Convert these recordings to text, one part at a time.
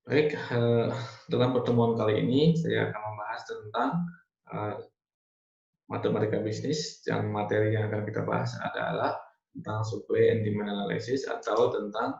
Baik, dalam pertemuan kali ini saya akan membahas tentang eh, matematika bisnis. Yang materi yang akan kita bahas adalah tentang supply and demand analysis atau tentang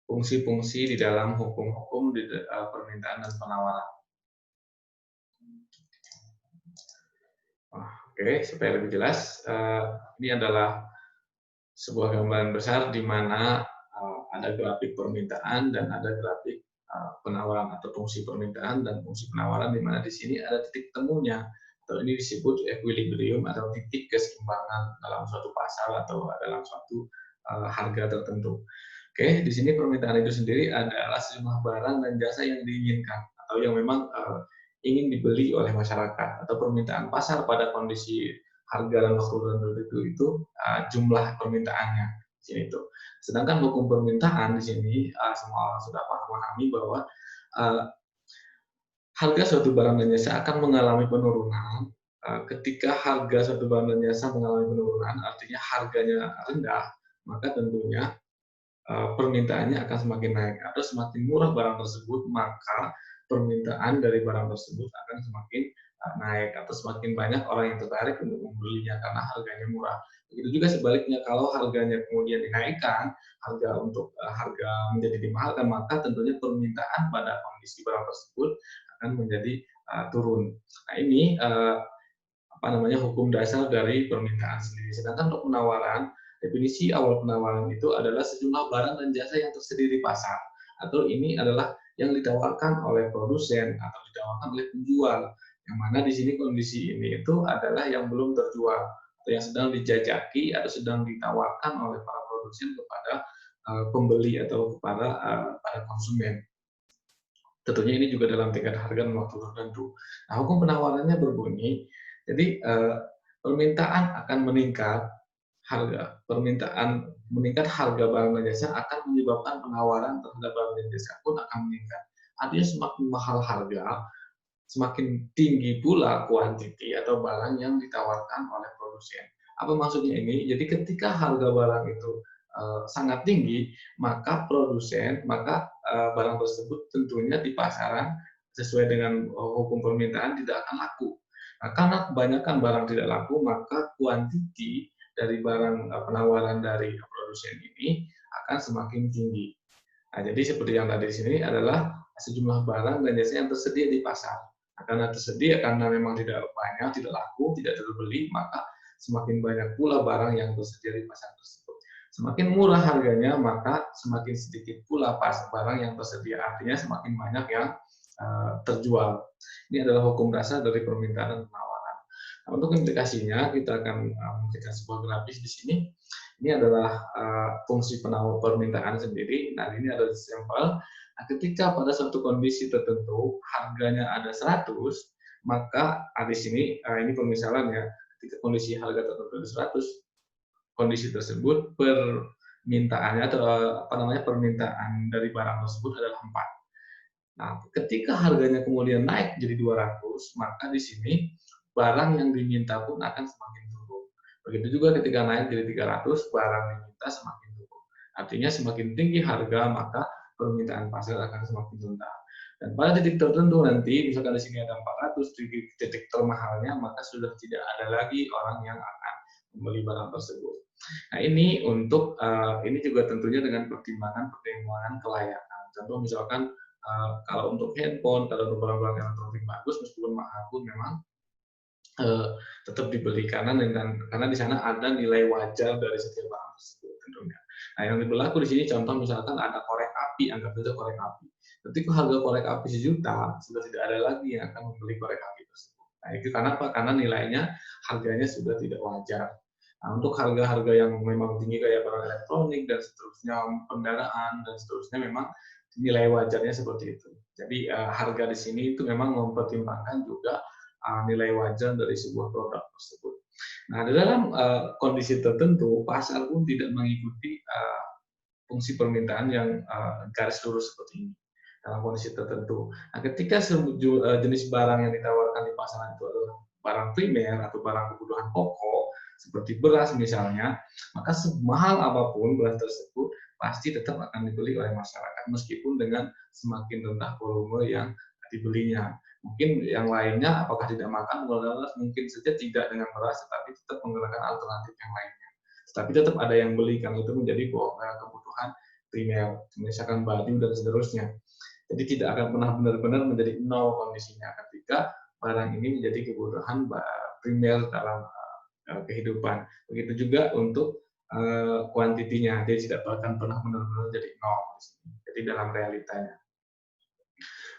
fungsi-fungsi di dalam hukum-hukum di permintaan dan penawaran. Oke, supaya lebih jelas, ini adalah sebuah gambaran besar di mana ada grafik permintaan dan ada grafik penawaran atau fungsi permintaan dan fungsi penawaran, di mana di sini ada titik temunya atau ini disebut equilibrium atau titik keseimbangan dalam suatu pasar atau dalam suatu harga tertentu. Oke, di sini permintaan itu sendiri adalah sejumlah barang dan jasa yang diinginkan atau yang memang ingin dibeli oleh masyarakat, atau permintaan pasar pada kondisi harga dan waktu tertentu itu jumlah permintaannya di sini itu. Sedangkan hukum permintaan di sini semua orang sudah memahami bahwa uh, harga suatu barang dan jasa akan mengalami penurunan ketika harga suatu barang dan jasa mengalami penurunan, artinya harganya rendah, maka tentunya permintaannya akan semakin naik atau semakin murah barang tersebut, maka permintaan dari barang tersebut akan semakin naik atau semakin banyak orang yang tertarik untuk membelinya karena harganya murah. Begitu juga sebaliknya, kalau harganya kemudian dinaikkan, harga menjadi dimahalkan, maka tentunya permintaan pada kondisi barang tersebut akan menjadi turun. Nah, ini apa namanya, hukum dasar dari permintaan sendiri. Sedangkan untuk penawaran, definisi awal penawaran itu adalah sejumlah barang dan jasa yang tersedia di pasar, atau ini adalah yang ditawarkan oleh produsen atau ditawarkan oleh penjual, yang mana di sini kondisi ini itu adalah yang belum terjual atau yang sedang dijajaki atau sedang ditawarkan oleh para produsen kepada pembeli atau kepada para konsumen. Tentunya ini juga dalam tingkat harga dan waktu tertentu. Nah, hukum penawarannya berbunyi, jadi permintaan akan meningkat, permintaan meningkat, harga barang dan jasa akan menyebabkan penawaran terhadap barang dan jasa pun akan meningkat. Artinya semakin mahal harga, semakin tinggi pula kuantiti atau barang yang ditawarkan oleh produsen. Apa maksudnya ini? Jadi ketika harga barang itu sangat tinggi, maka barang tersebut tentunya di pasaran sesuai dengan hukum permintaan tidak akan laku. Nah, karena kebanyakan barang tidak laku, maka kuantiti dari barang penawaran dari produsen ini akan semakin tinggi. Nah, jadi seperti yang tadi di sini adalah sejumlah barang dan jasa yang tersedia di pasar. Nah, karena tersedia, karena memang tidak banyak, tidak laku, tidak terbeli, maka semakin banyak pula barang yang tersedia di pasar tersebut. Semakin murah harganya, maka semakin sedikit pula barang yang tersedia. Artinya semakin banyak yang terjual. Ini adalah hukum dasar dari permintaan dan penawaran. Nah, untuk implikasinya, kita akan memberikan sebuah grafis di sini. Ini adalah fungsi permintaan sendiri. Nah, ini ada sampel. Nah, ketika pada suatu kondisi tertentu harganya ada 100, maka di sini ini pemisalan ya. Ketika kondisi harga tertentu ada 100, kondisi tersebut permintaannya atau apa namanya, permintaan dari barang tersebut adalah 4. Nah, ketika harganya kemudian naik jadi 200, maka di sini barang yang diminta pun akan semakin turun. Begitu juga ketika naik jadi 300, barang diminta semakin turun. Artinya semakin tinggi harga, maka permintaan pasar akan semakin rendah. Dan pada titik tertentu nanti, misalkan di sini ada 400, titik termahalnya, maka sudah tidak ada lagi orang yang akan membeli barang tersebut. Nah, ini untuk ini juga tentunya dengan pertimbangan kelayakan. Contoh misalkan kalau untuk handphone, kalau untuk barang-barang elektronik bagus, meskipun mahal pun memang tetap dibeli karena di sana ada nilai wajar dari setiap barang tersebut tentunya. Nah, yang berlaku di sini contoh misalkan ada korek api, anggap saja korek api. Ketika harga korek api 1.000.000, sudah tidak ada lagi yang akan membeli korek api tersebut. Nah, itu kenapa? Karena nilainya, harganya sudah tidak wajar. Nah, untuk harga-harga yang memang tinggi kayak barang elektronik dan seterusnya, kendaraan dan seterusnya, memang nilai wajarnya seperti itu. Jadi harga di sini itu memang mempertimbangkan juga nilai wajar dari sebuah produk tersebut. Nah, di dalam kondisi tertentu, pasar pun tidak mengikuti fungsi permintaan yang garis lurus seperti ini dalam kondisi tertentu. Nah, ketika jenis barang yang ditawarkan di pasaran itu adalah barang primer atau barang kebutuhan pokok seperti beras misalnya, maka semahal apapun beras tersebut pasti tetap akan dibeli oleh masyarakat meskipun dengan semakin rendah volume yang dibelinya. Mungkin yang lainnya apakah tidak makan mungkin saja tidak dengan beras, tetapi tetap menggunakan alternatif yang lainnya. Tapi tetap ada yang beli karena itu menjadi kebutuhan primer, misalkan baju dan seterusnya. Jadi tidak akan pernah benar-benar menjadi nol kondisinya ketika barang ini menjadi kebutuhan primer dalam kehidupan. Begitu juga untuk kuantitinya, dia tidak akan pernah benar-benar jadi nol. Jadi dalam realitanya.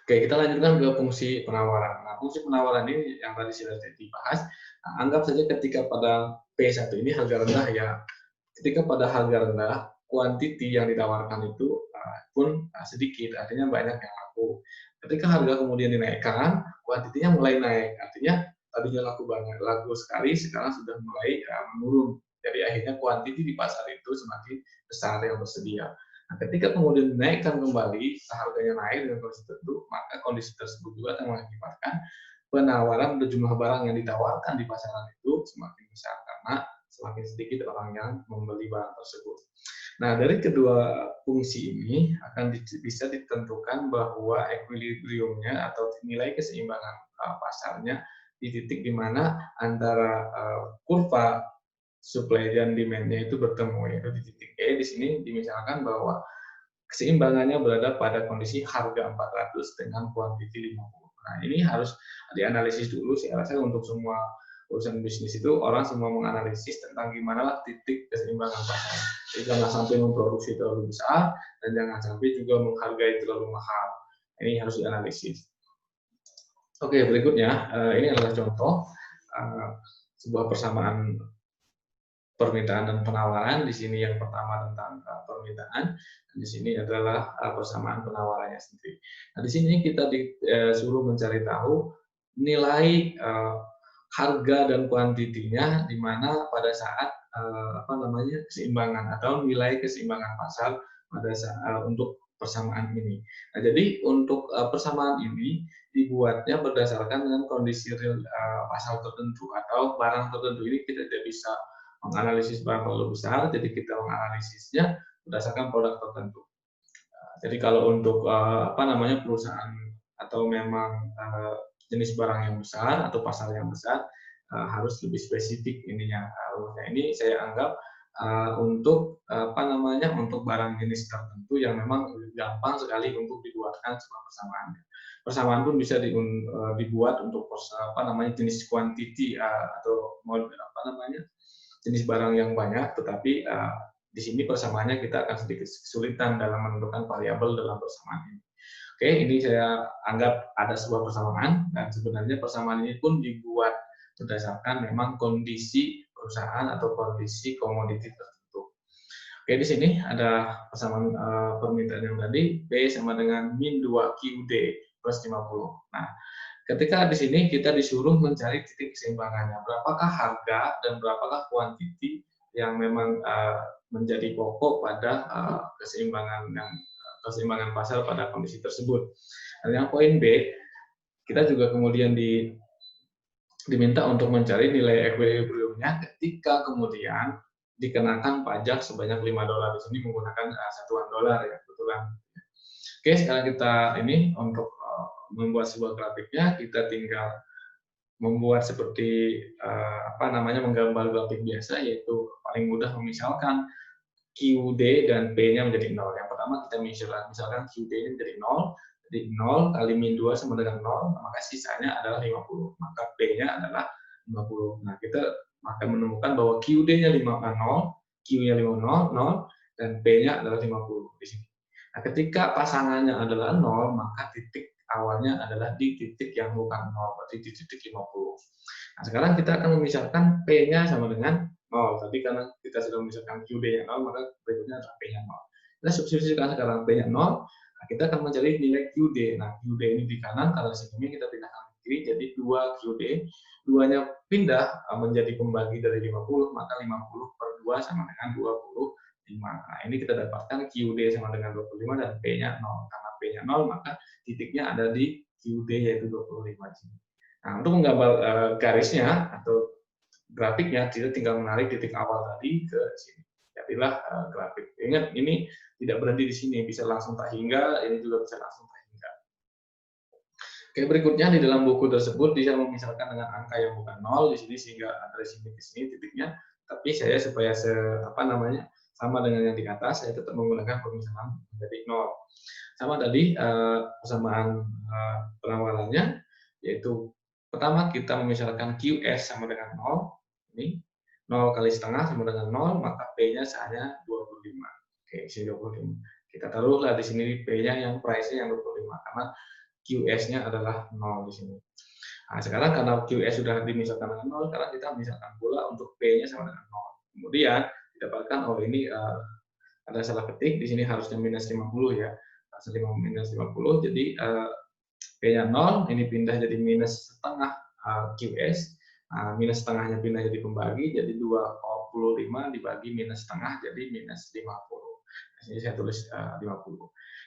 Oke, kita lanjutkan ke fungsi penawaran. Nah, fungsi penawaran ini yang tadi sudah dibahas. Nah, anggap saja ketika pada P1 ini harga rendah ya. Ketika pada harga rendah, kuantiti yang ditawarkan itu pun sedikit, artinya banyak yang laku. Ketika harga kemudian dinaikkan, kuantitinya mulai naik, artinya tadinya laku banget, laku sekali, sekarang sudah mulai menurun. Jadi akhirnya kuantiti di pasar itu semakin besar yang bersedia. Nah, ketika kemudian dinaikkan kembali, harganya naik dengan kondisi tertentu, maka kondisi tersebut juga akan mengakibatkan penawaran jumlah barang yang ditawarkan di pasaran itu semakin besar karena semakin sedikit orang yang membeli barang tersebut. Nah, dari kedua fungsi ini akan bisa ditentukan bahwa equilibriumnya atau nilai keseimbangan pasarnya di titik di mana antara kurva supply dan demand-nya itu bertemu, yaitu di titik E. Di sini dimisalkan bahwa keseimbangannya berada pada kondisi harga 400 dengan kuantiti 50. Nah, ini harus dianalisis dulu. Saya rasa untuk semua urusan bisnis itu orang semua menganalisis tentang gimana lah titik keseimbangan pasar. Jadi jangan sampai memproduksi terlalu besar dan jangan sampai juga menghargai terlalu mahal. Ini harus dianalisis. Oke, berikutnya ini adalah contoh sebuah persamaan permintaan dan penawaran. Di sini yang pertama tentang permintaan, dan di sini adalah persamaan penawarannya sendiri. Nah, di sini kita disuruh mencari tahu nilai harga dan kuantitinya di mana pada saat keseimbangan atau nilai keseimbangan pasar pada saat untuk persamaan ini. Nah, jadi untuk persamaan ini dibuatnya berdasarkan dengan kondisi real pasar tertentu atau barang tertentu. Ini kita tidak bisa menganalisis barang terlalu besar, jadi kita menganalisisnya berdasarkan produk tertentu. Jadi kalau untuk perusahaan atau memang jenis barang yang besar atau pasar yang besar harus lebih spesifik ininya. Ini saya anggap untuk untuk barang jenis tertentu yang memang gampang sekali untuk dibuatkan sebuah persamaan. Persamaan pun bisa dibuat untuk jenis kuantiti atau jenis barang yang banyak, tetapi di sini persamaannya kita akan sedikit kesulitan dalam menentukan variabel dalam persamaan ini. Oke, ini saya anggap ada sebuah persamaan, dan sebenarnya persamaan ini pun dibuat berdasarkan memang kondisi perusahaan atau kondisi komoditi tertentu. Oke, di sini ada persamaan permintaan yang tadi, P sama dengan min 2 QD plus 50. Nah, ketika di sini kita disuruh mencari titik keseimbangannya, berapakah harga dan berapakah kuantiti yang memang menjadi pokok pada keseimbangan pasar pada kondisi tersebut. Dan yang poin B, kita juga kemudian diminta untuk mencari nilai equilibriumnya ketika kemudian dikenakan pajak sebanyak $5. Di sini menggunakan satuan dolar ya, kebetulan. Oke, sekarang kita ini untuk membuat sebuah grafiknya, kita tinggal membuat seperti menggambar grafik biasa, yaitu paling mudah misalkan QD dan P-nya menjadi 0. Yang pertama kita misalkan QD-nya menjadi 0, jadi 0 kali min 2 sama dengan 0, maka sisanya adalah 50, maka P-nya adalah 50. Nah, kita akan menemukan bahwa QD-nya 0, Q-nya 0, dan P-nya adalah 50 di sini. Nah, ketika pasangannya adalah 0, maka titik awalnya adalah di titik yang bukan 0, berarti di titik 50. Nah, sekarang kita akan memisahkan P-nya sama dengan 0. Tapi karena kita sudah memisahkan QD-nya 0, maka berikutnya adalah P-nya 0. Kita substitusikan sekarang P-nya 0, nah, kita akan mencari nilai QD. Nah, QD ini di kanan, karena sebelumnya kita pindahkan ke kiri, jadi 2 QD. 2-nya pindah menjadi pembagi dari 50, maka 50 per 2 sama dengan 25. Nah, ini kita dapatkan QD sama dengan 25 dan P-nya 0. Karena P-nya 0, maka titiknya ada di QD, yaitu 25 di sini. Nah, untuk menggambar garisnya atau grafiknya, kita tinggal menarik titik awal tadi ke sini. Jadilah grafik. Ingat, ini tidak berhenti di sini, bisa langsung tak hingga, ini juga bisa langsung tak hingga. Oke, berikutnya di dalam buku tersebut bisa memisahkan dengan angka yang bukan 0 di sini sehingga ada di sini ke sini titiknya. Tapi saya supaya sama dengan yang di atas, saya tetap menggunakan pemisahan menjadi 0. Sama tadi persamaan perawalannya, yaitu pertama kita memisahkan QS sama dengan 0, ini 0 kali setengah sama dengan 0, maka P-nya hanya 25. Oke, isi 25. Kita taruhlah di sini P-nya yang price-nya yang 25 karena QS-nya adalah 0 di sini. Nah, sekarang karena QS sudah dimisahkan dengan 0, sekarang kita misalkan pula untuk P-nya sama dengan 0. Kemudian didapatkan, ini ada salah ketik, di sini harusnya minus 50 ya. Minus 50, jadi P-nya 0, ini pindah jadi minus setengah QS. Minus setengahnya pindah jadi pembagi, jadi 25 dibagi minus setengah, jadi minus 50. Di sini saya tulis 50.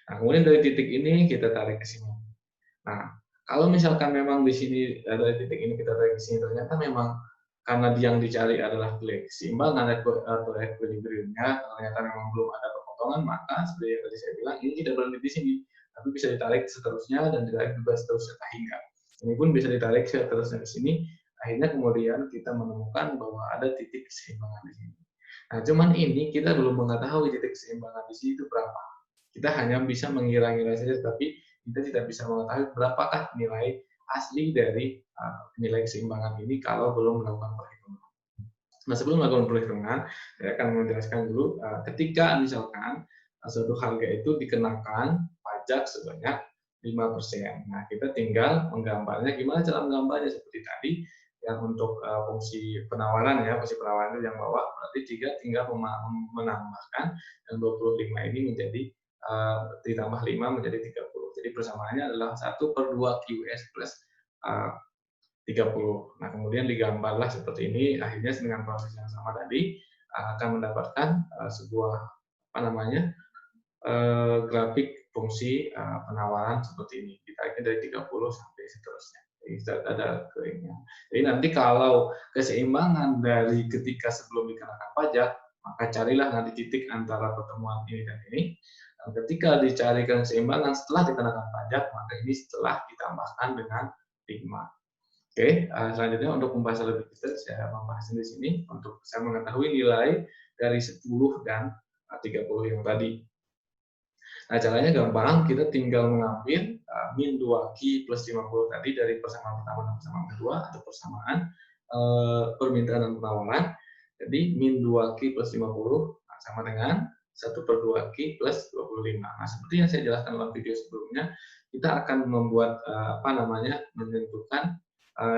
Nah, kemudian dari titik ini kita tarik ke sini. Nah, kalau misalkan memang di sini dari titik ini kita tarik ke sini, ternyata memang karena yang dicari adalah keseimbangan atau equilibriumnya, ternyata memang belum ada pemotongan, maka seperti yang tadi saya bilang, ini tidak berhenti di sini, tapi bisa ditarik seterusnya dan ditarik juga seterusnya hingga. Ini pun bisa ditarik seterusnya ke sini, akhirnya kemudian kita menemukan bahwa ada titik keseimbangan di sini. Nah, cuman ini kita belum mengetahui titik keseimbangan di sini itu berapa. Kita hanya bisa mengira-ngira saja, tapi kita tidak bisa mengetahui berapakah nilai asli dari nilai keseimbangan ini kalau belum melakukan perhitungan. Nah, sebelum melakukan perhitungan, saya akan menjelaskan dulu ketika misalkan suatu harga itu dikenakan pajak sebanyak 5%. Nah, kita tinggal menggambarnya. Gimana cara menggambarnya? Seperti tadi, yang untuk fungsi penawaran ya, fungsi penawaran itu yang bawah, berarti tinggal menambahkan yang 25 ini menjadi ditambah 5 menjadi 30. Jadi persamaannya adalah 1/2 QS plus 30. Nah, kemudian digambarlah seperti ini, akhirnya dengan proses yang sama tadi akan mendapatkan sebuah grafik fungsi penawaran seperti ini. Ditariknya dari 30 sampai seterusnya. Jadi ada keringnya. Jadi nanti kalau keseimbangan dari ketika sebelum dikenakan pajak, maka carilah nanti titik antara pertemuan ini dan ini. Dan ketika dicarikan keseimbangan setelah dikenakan pajak, maka ini setelah ditambahkan dengan 5. Oke, selanjutnya untuk pembahasan lebih detail saya membahas di sini untuk saya mengetahui nilai dari 10 dan 30 yang tadi. Nah, caranya gampang, kita tinggal mengambil min 2Q plus 50 tadi dari persamaan pertama dan persamaan kedua, atau persamaan permintaan dan penawaran. Jadi min 2Q plus 50 sama dengan 1/2Q plus 25. Nah, seperti yang saya jelaskan dalam video sebelumnya, kita akan membuat menentukan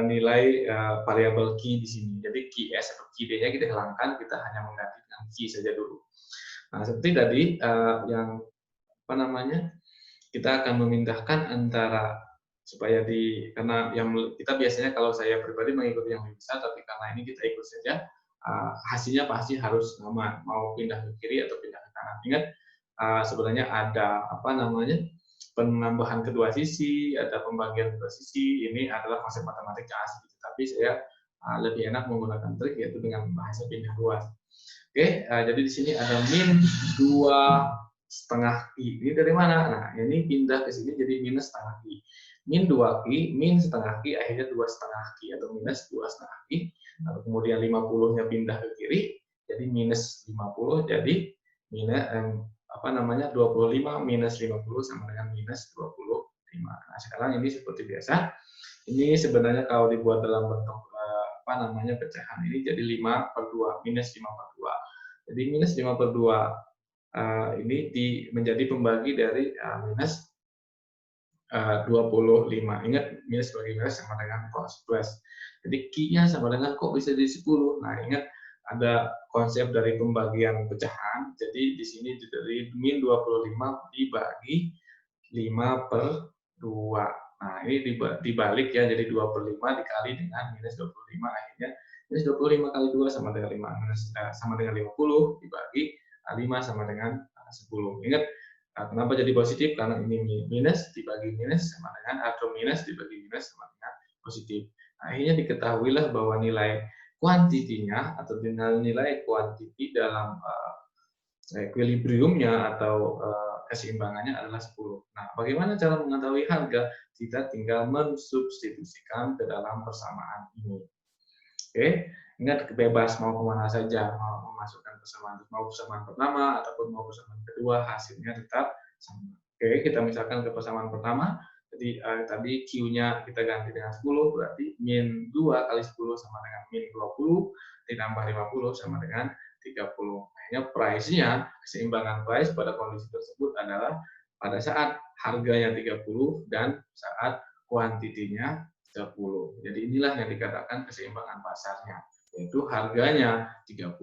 nilai variabel Q di sini. Jadi QS atau QD-nya kita hilangkan, kita hanya mengganti dengan Q saja dulu. Nah, seperti tadi kita akan memindahkan antara supaya karena yang kita biasanya kalau saya pribadi mengikuti yang lebih besar, tapi karena ini kita ikut saja, hasilnya pasti harus sama, mau pindah ke kiri atau pindah ke kanan. Ingat, sebenarnya ada penambahan kedua sisi, ada pembagian kedua sisi, ini adalah konsep matematika asli, tapi saya lebih enak menggunakan trik yaitu dengan bahasa pindah ruas. Oke, jadi di sini ada min 2,5 Q. Ini dari mana? Nah, ini pindah ke sini jadi minus setengah Q. Min 2Q, min setengah Q, akhirnya 2,5 Q atau minus 2,5 Q. Lalu kemudian 50-nya pindah ke kiri, jadi minus 50, jadi minus 25 minus 50 sama dengan minus 25. Nah, sekarang ini seperti biasa. Ini sebenarnya kalau dibuat dalam bentuk pecahan ini jadi 5/2, minus 5/2. Jadi minus 5/2 ini menjadi pembagi dari minus 25. Ingat, minus bagi minus sama dengan cos plus. Jadi Q-nya sama dengan kok bisa jadi 10. Nah, ingat ada konsep dari pembagian pecahan. Jadi di sini dari min 25 dibagi 5/2. Nah, ini dibalik ya, jadi 2/5 dikali dengan minus 25, akhirnya minus 25 kali 2 sama dengan 50 dibagi 5 sama dengan 10. Ingat, kenapa jadi positif? Karena ini minus dibagi minus sama dengan, atau minus dibagi minus sama dengan positif. Nah, akhirnya diketahuilah bahwa nilai kuantitinya atau nilai kuantiti dalam equilibriumnya atau keseimbangannya adalah 10. Nah, bagaimana cara mengetahui harga? Kita tinggal mensubstitusikan ke dalam persamaan ini. Oke, ingat bebas mau kemana saja, mau memasukkan persamaan pertama ataupun mau persamaan kedua, hasilnya tetap sama. Oke, kita misalkan ke persamaan pertama, jadi tadi Q-nya kita ganti dengan 10, berarti min 2 kali 10 sama dengan min 20, ditambah 50 sama dengan 30. Akhirnya price-nya, keseimbangan price pada kondisi tersebut adalah pada saat harganya 30 dan saat kuantitinya 30. Jadi inilah yang dikatakan keseimbangan pasarnya, yaitu harganya 30,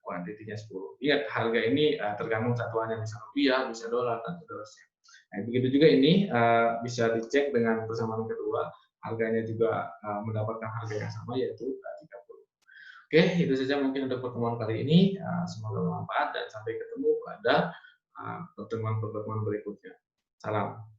kuantitinya 10. Lihat, harga ini tergantung satuannya, bisa rupiah, bisa dolar, dan seterusnya. Nah, begitu juga ini bisa dicek dengan persamaan kedua, harganya juga mendapatkan harga yang sama, yaitu 30. Oke, itu saja mungkin untuk pertemuan kali ini. Semoga bermanfaat dan sampai ketemu pada pertemuan-pertemuan berikutnya. Salam.